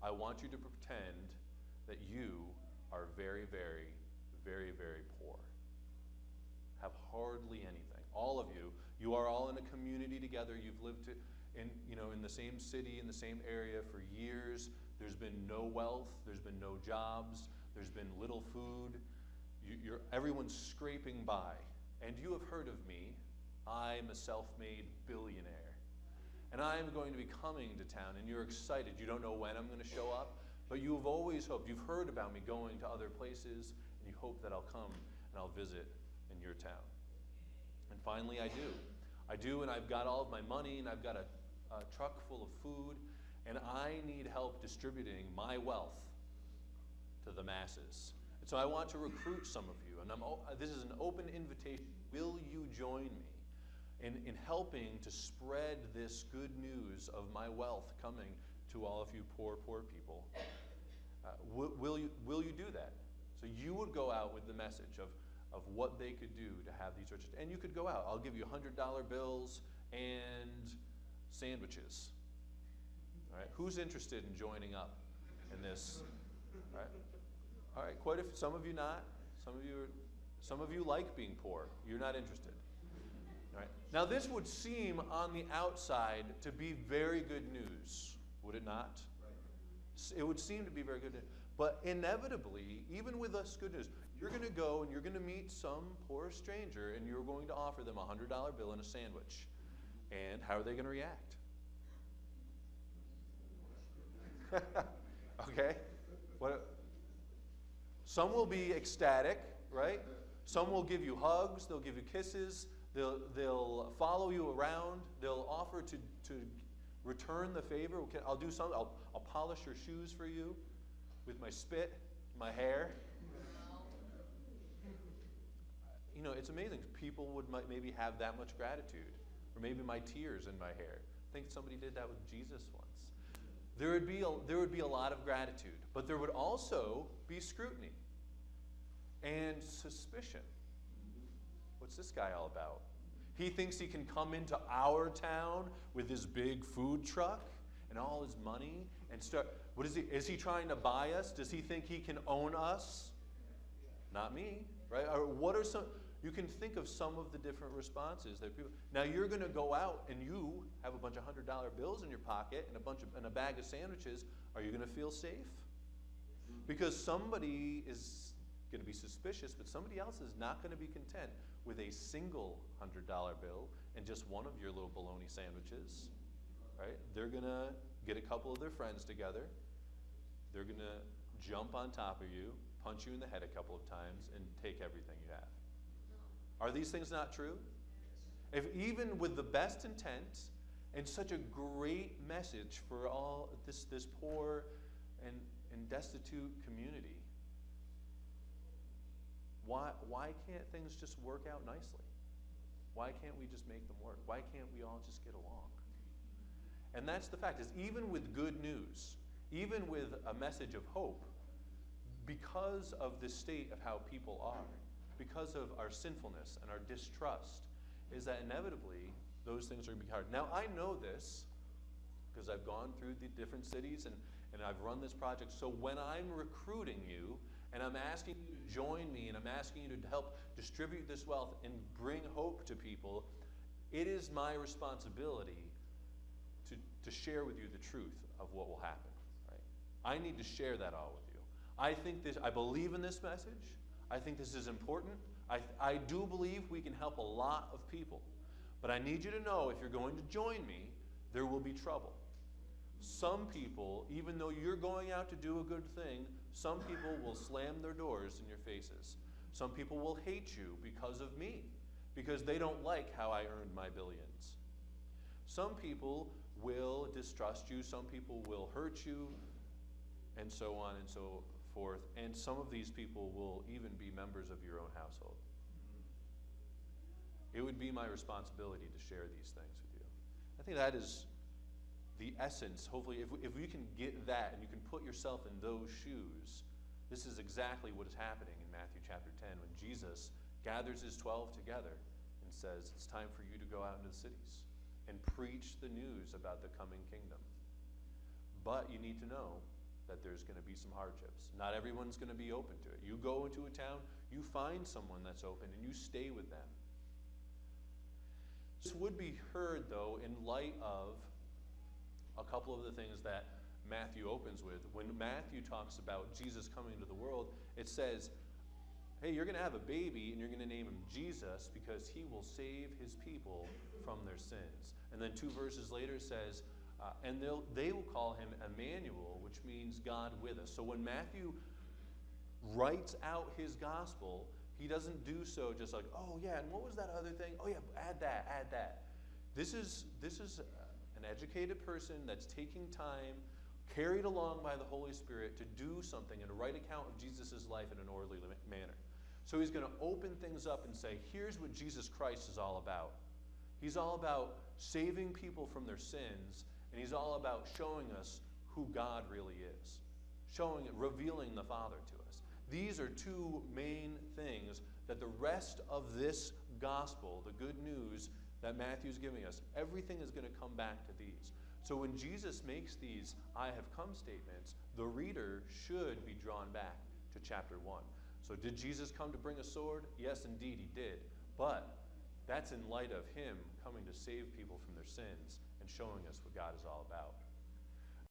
I want you to pretend that you are very, very, very, very poor. Have hardly anything. All of you, you are all in a community together. You've lived in the same city, in the same area for years. There's been no wealth. There's been no jobs. There's been little food. Everyone's scraping by. And you have heard of me. I'm a self-made billionaire. And I'm going to be coming to town, and you're excited. You don't know when I'm going to show up, but you've always hoped. You've heard about me going to other places, and you hope that I'll come and I'll visit in your town. And finally, I do. I do, and I've got all of my money, and I've got a truck full of food, and I need help distributing my wealth to the masses. And so I want to recruit some of you, and this is an open invitation. Will you join me in helping to spread this good news of my wealth coming to all of you poor people? Will you do that? So you would go out with the message of what they could do to have these riches. And you could go out. I'll give you $100 bills and sandwiches. All right? Who's interested in joining up in this? All right? All right, quite a few. Some of you not. Some of you like being poor. You're not interested. All right. Now this would seem on the outside to be very good news, would it not? Right. It would seem to be very good news. But inevitably, even with us good news, you're going to go and you're going to meet some poor stranger and you're going to offer them a $100 bill and a sandwich. And how are they going to react? Okay? Some will be ecstatic, right? Some will give you hugs, they'll give you kisses, they'll follow you around, they'll offer to return the favor. I'll do something, I'll polish your shoes for you with my spit, my hair. You know, it's amazing. People would maybe have that much gratitude, or maybe my tears in my hair. I think somebody did that with Jesus once. There would be a lot of gratitude, but there would also be scrutiny and suspicion. What's this guy all about? He thinks he can come into our town with his big food truck and all his money and start. What is he? Is he trying to buy us? Does he think he can own us? Not me, right? Or what are some? You can think of some of the different responses that people. Now you're going to go out and you have a bunch of $100 bills in your pocket and a bag of sandwiches. Are you going to feel safe? Because somebody is going to be suspicious, but somebody else is not going to be content with a single $100 bill and just one of your little bologna sandwiches, right? They're going to get a couple of their friends together. They're going to jump on top of you, punch you in the head a couple of times, and take everything you have. Are these things not true? If even with the best intent and such a great message for all this poor and destitute community, why can't things just work out nicely? Why can't we just make them work? Why can't we all just get along? And that's the fact, is even with good news, even with a message of hope, because of the state of how people are, because of our sinfulness and our distrust, is that inevitably those things are going to be hard. Now, I know this because I've gone through the different cities and I've run this project. So when I'm recruiting you and I'm asking you to join me and I'm asking you to help distribute this wealth and bring hope to people, it is my responsibility to share with you the truth of what will happen. Right? I need to share that all with you. I believe in this message. I think this is important. I do believe we can help a lot of people. But I need you to know, if you're going to join me, there will be trouble. Some people, even though you're going out to do a good thing, some people will slam their doors in your faces. Some people will hate you because of me, because they don't like how I earned my billions. Some people will distrust you. Some people will hurt you, and so on and so forth. And some of these people will even be members of your own household. It would be my responsibility to share these things with you. I think that is the essence. Hopefully, if we can get that and you can put yourself in those shoes, this is exactly what is happening in Matthew chapter 10 when Jesus gathers his 12 together and says, it's time for you to go out into the cities and preach the news about the coming kingdom. But you need to know that there's going to be some hardships. Not everyone's going to be open to it. You go into a town, you find someone that's open, and you stay with them. This would be heard, though, in light of a couple of the things that Matthew opens with. When Matthew talks about Jesus coming into the world, it says, hey, you're going to have a baby, and you're going to name him Jesus because he will save his people from their sins. And then 2 verses later it says, and they will call him Emmanuel, which means God with us. So when Matthew writes out his gospel, he doesn't do so just like, oh yeah, and what was that other thing? Oh yeah, add that. This is an educated person that's taking time, carried along by the Holy Spirit, to do something and to write account of Jesus' life in an orderly manner. So he's going to open things up and say, here's what Jesus Christ is all about. He's all about saving people from their sins, and he's all about showing us who God really is, revealing the Father to us. These are 2 main things that the rest of this gospel, the good news that Matthew's giving us, everything is going to come back to these. So when Jesus makes these I have come statements, the reader should be drawn back to chapter 1. So did Jesus come to bring a sword? Yes, indeed he did. But that's in light of him coming to save people from their sins and showing us what God is all about.